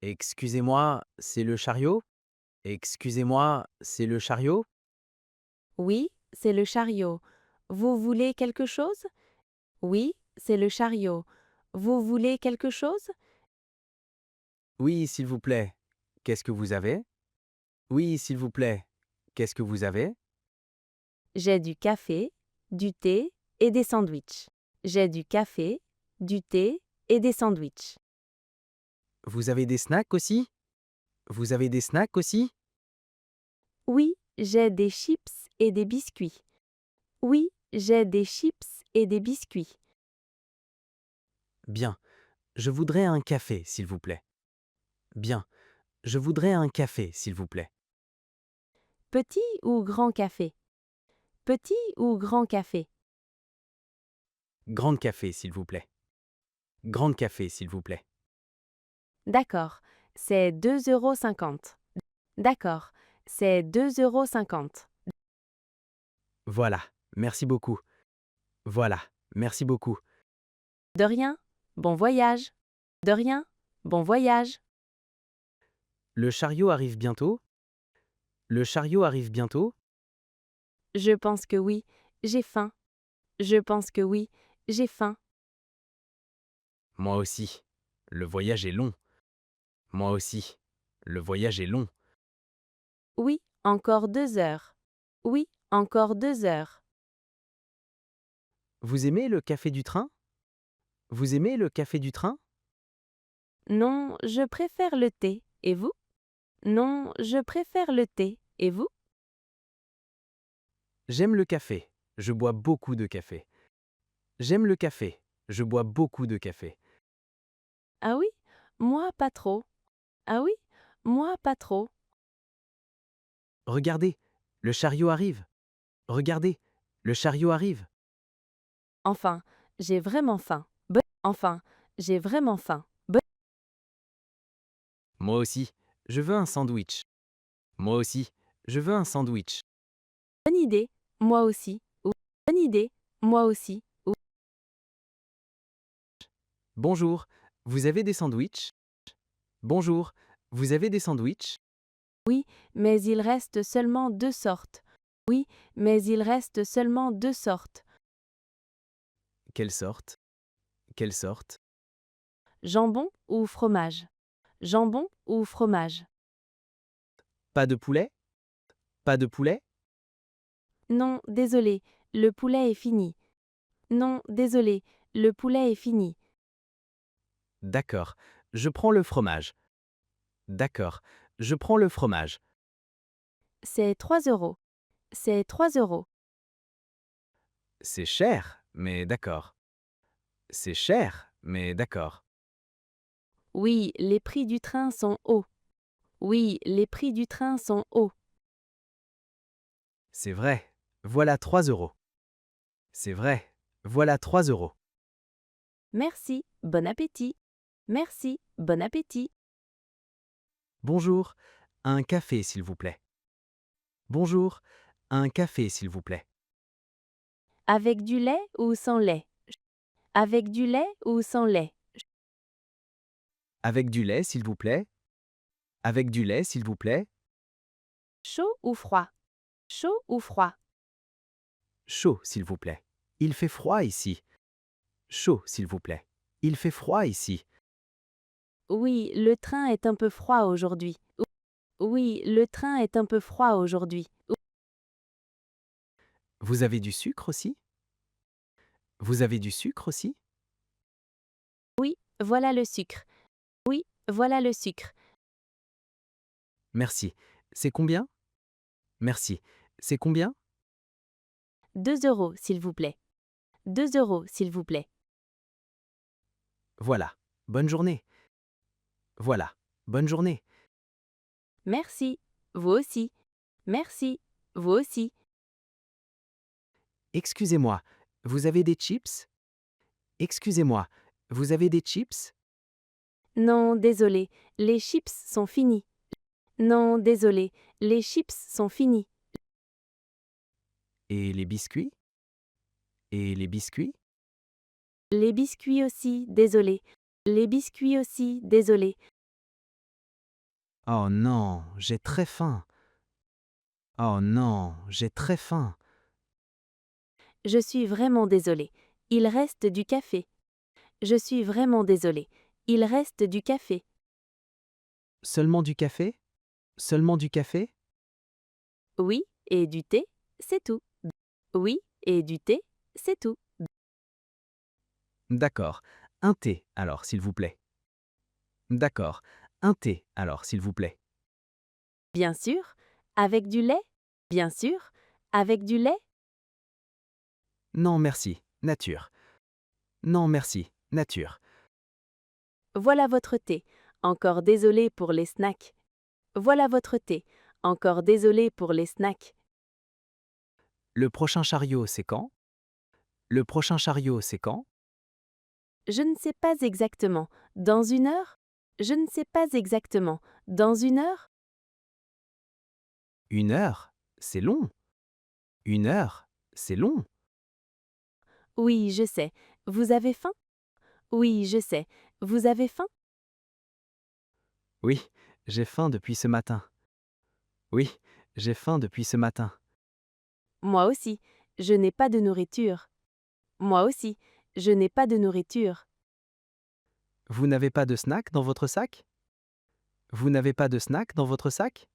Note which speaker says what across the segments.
Speaker 1: Excusez-moi, c'est le chariot? Excusez-moi, c'est le chariot?
Speaker 2: Oui, c'est le chariot. Vous voulez quelque chose? Oui, c'est le chariot. Vous voulez quelque chose?
Speaker 1: Oui, s'il vous plaît. Qu'est-ce que vous avez? Oui, s'il vous plaît. Qu'est-ce que vous avez?
Speaker 2: J'ai du café, du thé et des sandwichs. J'ai du café, du thé et des sandwichs.
Speaker 1: Vous avez des snacks aussi? Vous avez des snacks aussi?
Speaker 2: Oui, j'ai des chips et des biscuits. Oui, j'ai des chips et des biscuits.
Speaker 1: Bien. Je voudrais un café, s'il vous plaît. Bien. Je voudrais un café, s'il vous plaît.
Speaker 2: Petit ou grand café? Petit ou grand café?
Speaker 1: Grande café, s'il vous plaît. Grande café, s'il vous plaît.
Speaker 2: D'accord, c'est 2,50 €. D'accord, c'est 2,50 €.
Speaker 1: Voilà. Merci beaucoup. Voilà. Merci beaucoup.
Speaker 2: De rien. Bon voyage. De rien. Bon voyage.
Speaker 1: Le chariot arrive bientôt? Le chariot arrive bientôt?
Speaker 2: Je pense que oui. J'ai faim. Je pense que oui. J'ai faim.
Speaker 1: Moi aussi. Le voyage est long. Moi aussi. Le voyage est long.
Speaker 2: Oui, encore 2 heures. Oui, encore 2 heures.
Speaker 1: Vous aimez le café du train? Vous aimez le café du train?
Speaker 2: Non, je préfère le thé. Et vous? Non, je préfère le thé. Et vous?
Speaker 1: J'aime le café. Je bois beaucoup de café. J'aime le café. Je bois beaucoup de café.
Speaker 2: Ah oui? Moi, pas trop. Ah oui? Moi, pas trop.
Speaker 1: Regardez, le chariot arrive. Regardez, le chariot arrive.
Speaker 2: Enfin, j'ai vraiment faim. Enfin, j'ai vraiment faim.
Speaker 1: Moi aussi, je veux un sandwich. Moi aussi, je veux un sandwich.
Speaker 2: Bonne idée. Moi aussi. Ou bonne idée. Moi aussi. Ou
Speaker 1: Bonjour, vous avez des sandwichs? Bonjour, vous avez des sandwichs?
Speaker 2: oui, mais il reste seulement 2 sortes. Oui, mais il reste seulement 2 sortes.
Speaker 1: Quelle sorte? Quelle sorte?
Speaker 2: Jambon ou fromage? Jambon ou fromage?
Speaker 1: Pas de poulet? Pas de poulet?
Speaker 2: Non, désolé, le poulet est fini. Non, désolé, le poulet est fini.
Speaker 1: D'accord, je prends le fromage. D'accord, je prends le fromage.
Speaker 2: C'est 3 €. C'est 3 €.
Speaker 1: C'est cher, mais d'accord. C'est cher, mais d'accord.
Speaker 2: Oui, les prix du train sont hauts. Oui, les prix du train sont hauts.
Speaker 1: C'est vrai. Voilà 3 euros. C'est vrai. Voilà 3 euros.
Speaker 2: Merci, bon appétit. Merci, bon appétit.
Speaker 1: Bonjour. Un café, s'il vous plaît. Bonjour. Un café, s'il vous plaît.
Speaker 2: Avec du lait ou sans lait? Avec du lait ou sans lait?
Speaker 1: Avec du lait, s'il vous plaît. Avec du lait, s'il vous plaît.
Speaker 2: Chaud ou froid? Chaud ou froid?
Speaker 1: Chaud, s'il vous plaît. Il fait froid ici. Chaud, s'il vous plaît. Il fait froid ici.
Speaker 2: Oui, le train est un peu froid aujourd'hui. Oui, le train est un peu froid aujourd'hui.
Speaker 1: Vous avez du sucre aussi? Vous avez du sucre aussi?
Speaker 2: Oui, voilà le sucre. Oui, voilà le sucre.
Speaker 1: Merci. C'est combien? Merci. C'est combien?
Speaker 2: 2 € s'il vous plaît. 2 € s'il vous plaît.
Speaker 1: Voilà. Bonne journée. Voilà. Bonne journée.
Speaker 2: Merci. Vous aussi. Merci. Vous aussi.
Speaker 1: Excusez-moi. Vous avez des chips? Excusez-moi. Vous avez des chips?
Speaker 2: Non, désolé, les chips sont finis. Non, désolé, les chips sont finis.
Speaker 1: Et les biscuits? Et les biscuits?
Speaker 2: Les biscuits aussi, désolé. Les biscuits aussi, désolé.
Speaker 1: Oh non, j'ai très faim. Oh non, j'ai très faim.
Speaker 2: Je suis vraiment désolé. Il reste du café. Je suis vraiment désolé. Il reste du café.
Speaker 1: Seulement du café? Seulement du café?
Speaker 2: Oui, et du thé, c'est tout. Oui, et du thé, c'est tout.
Speaker 1: D'accord. Un thé, alors, s'il vous plaît. D'accord. Un thé, alors, s'il vous plaît.
Speaker 2: Bien sûr. Avec du lait? Bien sûr. Avec du lait?
Speaker 1: Non, merci. Nature. Non, merci. Nature.
Speaker 2: Voilà votre thé. Encore désolé pour les snacks. Voilà votre thé. Encore désolé pour les snacks.
Speaker 1: Le prochain chariot, c'est quand? Le prochain chariot, c'est quand?
Speaker 2: Je ne sais pas exactement. Dans une heure? Je ne sais pas exactement. Dans une heure?
Speaker 1: Une heure? C'est long. Une heure? C'est long.
Speaker 2: Oui, je sais. Vous avez faim? Oui, je sais. Vous avez faim?
Speaker 1: Oui, j'ai faim depuis ce matin. Oui, j'ai faim depuis ce matin.
Speaker 2: Moi aussi. Je n'ai pas de nourriture. Moi aussi. Je n'ai pas de nourriture.
Speaker 1: Vous n'avez pas de snack dans votre sac? Vous n'avez pas de snack dans votre sac?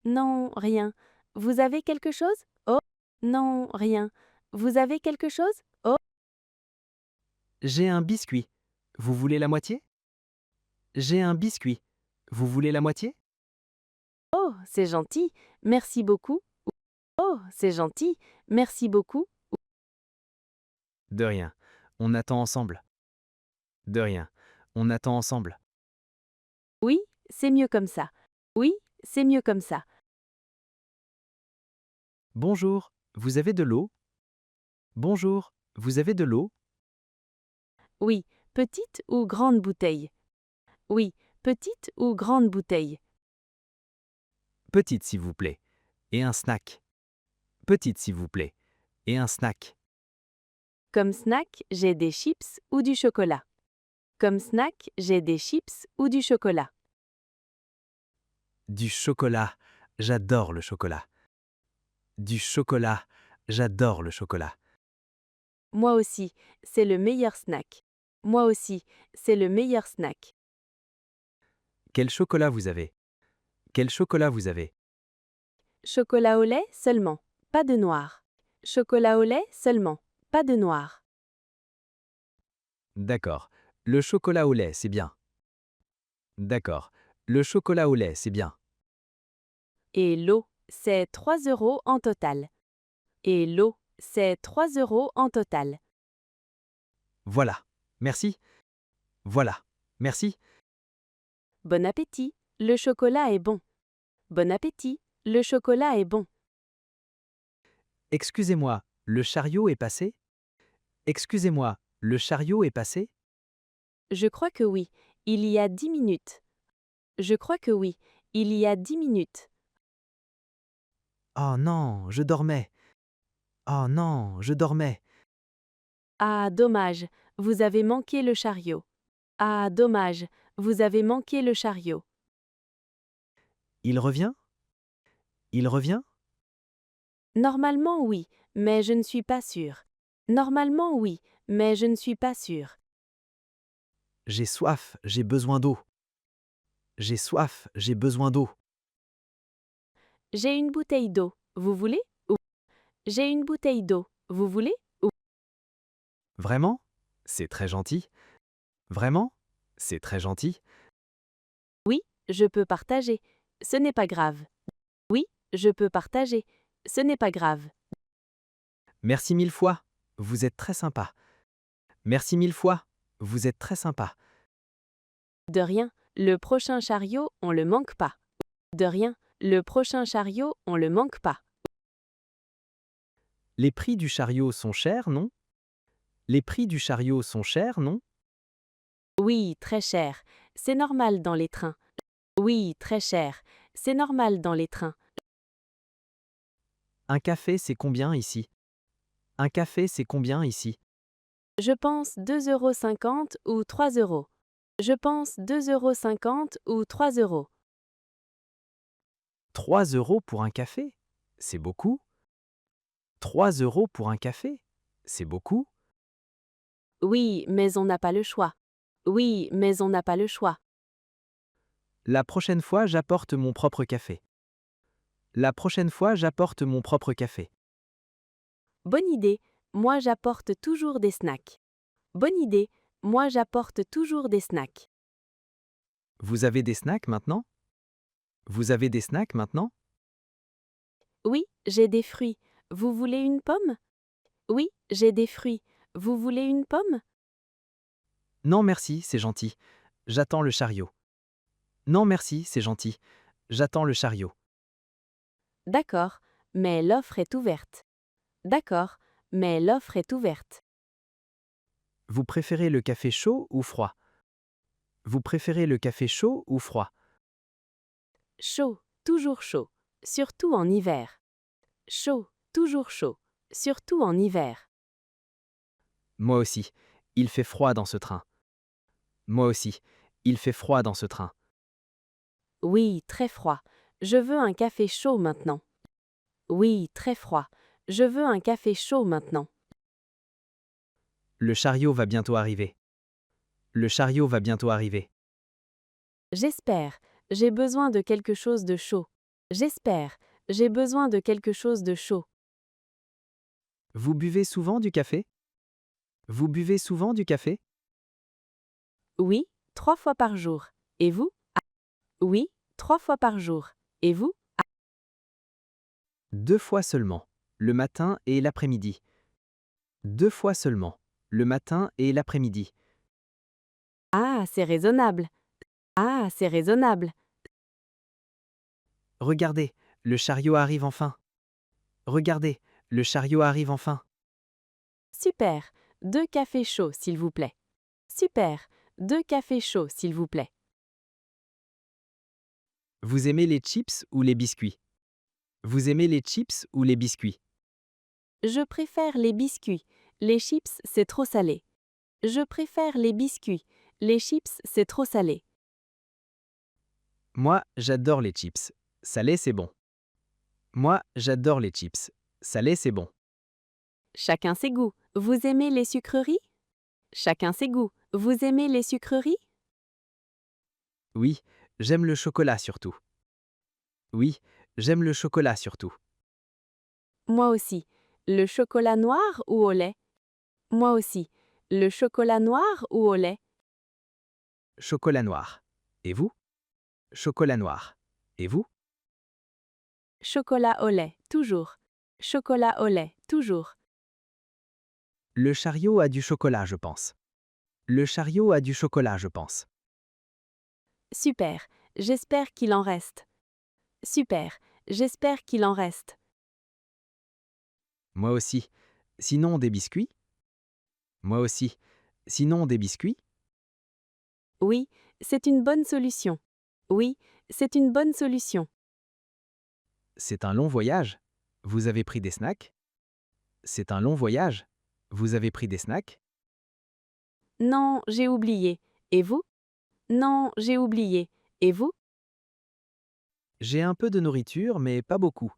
Speaker 2: Non, rien. Vous avez quelque chose? Oh, non, rien. Vous avez quelque chose? Oh,
Speaker 1: J'ai un biscuit. Vous voulez la moitié? J'ai un biscuit. Vous voulez la moitié?
Speaker 2: oh, c'est gentil. Merci beaucoup. Oh, c'est gentil. Merci beaucoup.
Speaker 1: De rien. On attend ensemble. De rien. On attend ensemble.
Speaker 2: Oui, c'est mieux comme ça. Oui, c'est mieux comme ça.
Speaker 1: Bonjour, vous avez de l'eau? Bonjour, vous avez de l'eau?
Speaker 2: Oui, petite ou grande bouteille? Oui, petite ou grande bouteille?
Speaker 1: Petite, s'il vous plaît. Et un snack. Petite, s'il vous plaît. Et un snack.
Speaker 2: Comme snack, j'ai des chips ou du chocolat. Comme snack, j'ai des chips ou du chocolat.
Speaker 1: Du chocolat. J'adore le chocolat. Du chocolat. J'adore le chocolat.
Speaker 2: Moi aussi, c'est le meilleur snack. Moi aussi, c'est le meilleur snack.
Speaker 1: Quel chocolat vous avez? Quel chocolat vous avez?
Speaker 2: Chocolat au lait seulement, pas de noir. Chocolat au lait seulement, pas de noir.
Speaker 1: D'accord. Le chocolat au lait, c'est bien. D'accord. Le chocolat au lait, c'est bien.
Speaker 2: Et l'eau, c'est 3 € en total. Et l'eau, c'est 3 € en total.
Speaker 1: Voilà. Merci. Voilà. Merci.
Speaker 2: Bon appétit, le chocolat est bon. Bon appétit, le chocolat est bon.
Speaker 1: Excusez-moi, le chariot est passé? Excusez-moi, le chariot est passé?
Speaker 2: Je crois que oui, il y a 10 minutes. Je crois que oui, il y a 10 minutes.
Speaker 1: Oh non, je dormais. Oh non, je dormais.
Speaker 2: Ah, dommage, vous avez manqué le chariot. Ah, dommage, vous avez manqué le chariot.
Speaker 1: Il revient? Il revient?
Speaker 2: Normalement oui, mais je ne suis pas sûre. Normalement oui, mais je ne suis pas sûre.
Speaker 1: J'ai soif, j'ai besoin d'eau. J'ai soif, j'ai besoin d'eau.
Speaker 2: J'ai une bouteille d'eau, vous voulez? Ou j'ai une bouteille d'eau, vous voulez? Ou
Speaker 1: Vraiment? C'est très gentil. Vraiment? C'est très gentil.
Speaker 2: oui, je peux partager. Ce n'est pas grave. Oui, je peux partager. Ce n'est pas grave.
Speaker 1: Merci mille fois. Vous êtes très sympa. Merci mille fois. Vous êtes très sympa.
Speaker 2: De rien, le prochain chariot, on le manque pas. De rien, le prochain chariot, on le manque pas.
Speaker 1: Les prix du chariot sont chers, non? Les prix du chariot sont chers, non?
Speaker 2: Oui, très cher. C'est normal dans les trains. Oui, très cher. C'est normal dans les trains.
Speaker 1: Un café, c'est combien ici? Un café, c'est combien ici?
Speaker 2: Je pense 2,50 € ou 3 €. Je pense 2,50 € ou 3 €.
Speaker 1: 3 € pour un café? C'est beaucoup? 3 € pour un café? C'est beaucoup?
Speaker 2: Oui, mais on n'a pas le choix. Oui, mais on n'a pas le choix.
Speaker 1: La prochaine fois, j'apporte mon propre café. La prochaine fois, j'apporte mon propre café.
Speaker 2: Bonne idée, moi j'apporte toujours des snacks. Bonne idée, moi j'apporte toujours des snacks.
Speaker 1: Vous avez des snacks maintenant? Vous avez des snacks maintenant?
Speaker 2: Oui, j'ai des fruits. Vous voulez une pomme? Oui, j'ai des fruits. Vous voulez une pomme?
Speaker 1: Non merci, c'est gentil. J'attends le chariot. Non merci, c'est gentil. J'attends le chariot.
Speaker 2: D'accord, mais l'offre est ouverte. D'accord, mais l'offre est ouverte.
Speaker 1: Vous préférez le café chaud ou froid? Vous préférez le café chaud ou froid?
Speaker 2: Chaud, toujours chaud, surtout en hiver. Chaud, toujours chaud, surtout en hiver.
Speaker 1: Moi aussi. Il fait froid dans ce train. Moi aussi. Il fait froid dans ce train.
Speaker 2: Oui, très froid. Je veux un café chaud maintenant. Oui, très froid. Je veux un café chaud maintenant.
Speaker 1: Le chariot va bientôt arriver. Le chariot va bientôt arriver.
Speaker 2: J'espère, j'ai besoin de quelque chose de chaud. J'espère, j'ai besoin de quelque chose de chaud.
Speaker 1: Vous buvez souvent du café? Vous buvez souvent du café?
Speaker 2: Oui, 3 fois par jour. Et vous? Oui, 3 fois par jour. Et vous?
Speaker 1: 2 fois seulement. Le matin et l'après-midi. 2 fois seulement. Le matin et l'après-midi.
Speaker 2: Ah, c'est raisonnable. Ah, c'est raisonnable.
Speaker 1: Regardez, le chariot arrive enfin. Regardez, le chariot arrive enfin.
Speaker 2: Super. 2 cafés chauds, s'il vous plaît. Super. 2 cafés chauds, s'il vous plaît.
Speaker 1: Vous aimez les chips ou les biscuits? Vous aimez les chips ou les biscuits?
Speaker 2: Je préfère les biscuits. Les chips, c'est trop salé. Je préfère les biscuits. Les chips, c'est trop salé.
Speaker 1: Moi, j'adore les chips. Salé, c'est bon. Moi, j'adore les chips. Salé, c'est bon.
Speaker 2: Chacun ses goûts. Vous aimez les sucreries? Chacun ses goûts. Vous aimez les sucreries?
Speaker 1: Oui, j'aime le chocolat surtout. Oui, j'aime le chocolat surtout.
Speaker 2: Moi aussi. Le chocolat noir ou au lait? Moi aussi. Le chocolat noir ou au lait?
Speaker 1: Chocolat noir. Et vous? Chocolat noir. Et vous?
Speaker 2: Chocolat au lait, toujours. Chocolat au lait, toujours.
Speaker 1: Le chariot a du chocolat, je pense. Le chariot a du chocolat, je pense.
Speaker 2: Super. J'espère qu'il en reste. Super. J'espère qu'il en reste.
Speaker 1: Moi aussi. Sinon, des biscuits? Moi aussi. Sinon, des biscuits?
Speaker 2: Oui, c'est une bonne solution. Oui, c'est une bonne solution.
Speaker 1: C'est un long voyage. Vous avez pris des snacks? C'est un long voyage. Vous avez pris des snacks?
Speaker 2: Non, j'ai oublié. Et vous? Non, j'ai oublié. Et vous?
Speaker 1: J'ai un peu de nourriture, mais pas beaucoup.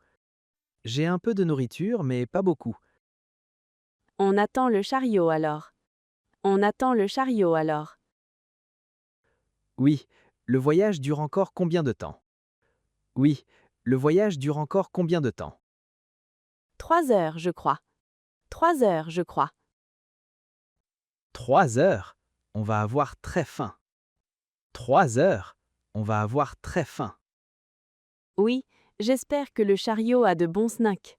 Speaker 1: J'ai un peu de nourriture, mais pas beaucoup.
Speaker 2: On attend le chariot alors. On attend le chariot alors.
Speaker 1: Oui, le voyage dure encore combien de temps? Oui, le voyage dure encore combien de temps?
Speaker 2: 3 heures, je crois. 3 heures, je crois.
Speaker 1: 3 heures? On va avoir très faim. 3 heures? On va avoir très faim.
Speaker 2: Oui, j'espère que le chariot a de bons snacks.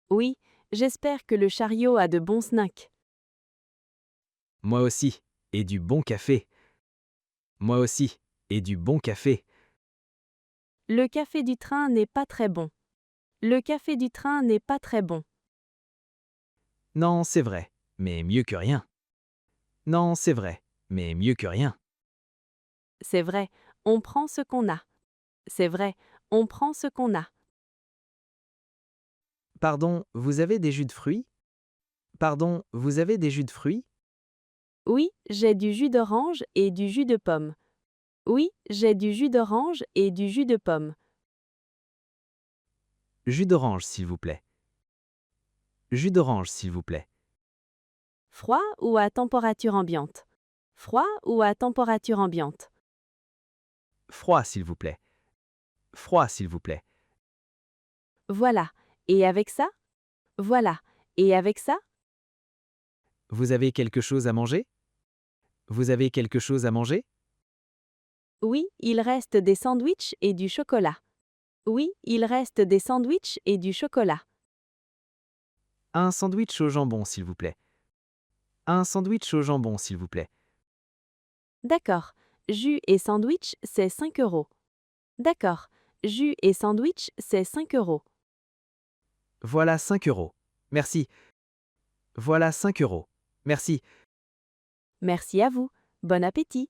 Speaker 2: Oui, j'espère que le chariot a de bons snacks.
Speaker 1: Moi aussi. Et du bon café. Moi aussi. Et du bon café.
Speaker 2: Le café du train n'est pas très bon. Le café du train n'est pas très bon.
Speaker 1: Non, c'est vrai, mais mieux que rien. Non, c'est vrai, mais mieux que rien.
Speaker 2: C'est vrai, on prend ce qu'on a. C'est vrai, on prend ce qu'on a.
Speaker 1: Pardon, vous avez des jus de fruits? Pardon, vous avez des jus de fruits?
Speaker 2: Oui, j'ai du jus d'orange et du jus de pomme. Oui, j'ai du jus d'orange et du jus de pomme.
Speaker 1: Jus d'orange, s'il vous plaît. Jus d'orange, s'il vous plaît.
Speaker 2: Froid ou à température ambiante? Froid ou à température ambiante?
Speaker 1: Froid, s'il vous plaît. Froid, s'il vous plaît.
Speaker 2: Voilà. Et avec ça? Voilà. Et avec ça?
Speaker 1: Vous avez quelque chose à manger? Vous avez quelque chose à manger?
Speaker 2: Oui, il reste des sandwichs et du chocolat. Oui, il reste des sandwichs et du chocolat.
Speaker 1: Un sandwich au jambon, s'il vous plaît. Un sandwich au jambon, s'il vous plaît.
Speaker 2: D'accord. Jus et sandwich, c'est 5 euros. D'accord. Jus et sandwich, c'est 5 euros.
Speaker 1: Voilà 5 euros. Merci. Voilà 5 euros. Merci.
Speaker 2: Merci à vous. Bon appétit.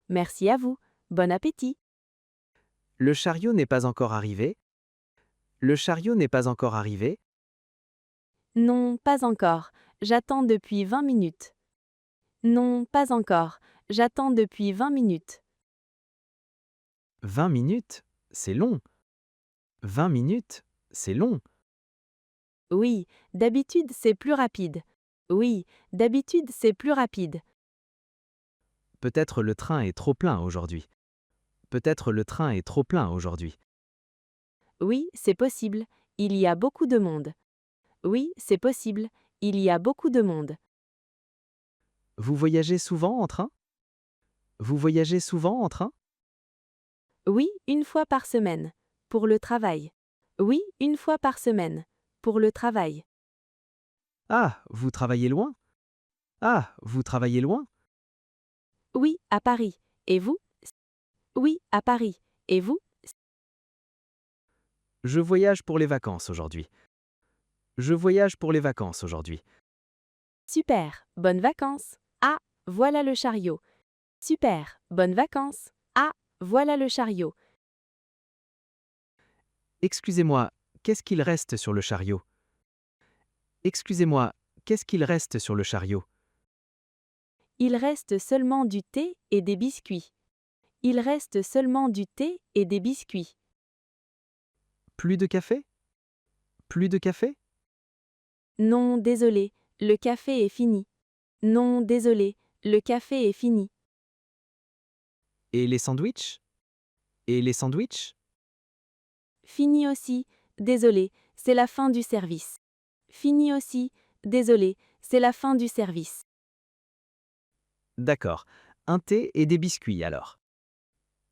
Speaker 2: Merci à vous. Bon appétit.
Speaker 1: Le chariot n'est pas encore arrivé. Le chariot n'est pas encore arrivé.
Speaker 2: Non, pas encore. J'attends depuis 20 minutes. Non, pas encore. J'attends depuis 20 minutes.
Speaker 1: 20 minutes? C'est long. 20 minutes? C'est long.
Speaker 2: Oui, d'habitude c'est plus rapide. Oui, d'habitude c'est plus rapide.
Speaker 1: Peut-être le train est trop plein aujourd'hui. Peut-être le train est trop plein aujourd'hui.
Speaker 2: Oui, c'est possible. Il y a beaucoup de monde. Oui, c'est possible. Il y a beaucoup de monde.
Speaker 1: Vous voyagez souvent en train? Vous voyagez souvent en train?
Speaker 2: Oui, une fois par semaine. Pour le travail. Oui, une fois par semaine. Pour le travail.
Speaker 1: Ah, vous travaillez loin? Ah, vous travaillez loin?
Speaker 2: Oui, à Paris. Et vous? Oui, à Paris. Et vous?
Speaker 1: Je voyage pour les vacances aujourd'hui. Je voyage pour les vacances aujourd'hui.
Speaker 2: Super, bonnes vacances. Ah, voilà le chariot. Super, bonnes vacances. Ah, voilà le chariot.
Speaker 1: Excusez-moi, qu'est-ce qu'il reste sur le chariot? Excusez-moi, qu'est-ce qu'il reste sur le chariot?
Speaker 2: Il reste seulement du thé et des biscuits. Il reste seulement du thé et des biscuits.
Speaker 1: Plus de café? Plus de café?
Speaker 2: Non, désolé, le café est fini. Non, désolé, le café est fini.
Speaker 1: Et les sandwichs? Et les sandwichs?
Speaker 2: Fini aussi, désolé, c'est la fin du service. Fini aussi, désolé, c'est la fin du service.
Speaker 1: D'accord. Un thé et des biscuits alors.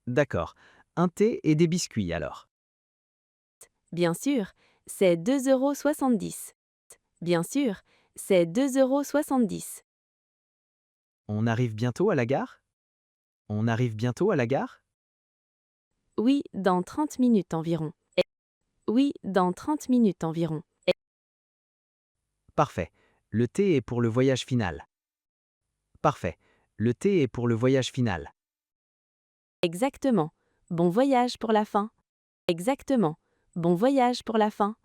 Speaker 1: D'accord. Un thé et des biscuits alors.
Speaker 2: Bien sûr, c'est 2,70 €. Bien sûr, c'est 2,70 €.
Speaker 1: On arrive bientôt à la gare? On arrive bientôt à la gare?
Speaker 2: Oui, dans 30 minutes environ. Oui, dans 30 minutes environ.
Speaker 1: Parfait. Le thé est pour le voyage final. Parfait. Le thé est pour le voyage final.
Speaker 2: Exactement. Bon voyage pour la fin. Exactement. Bon voyage pour la fin.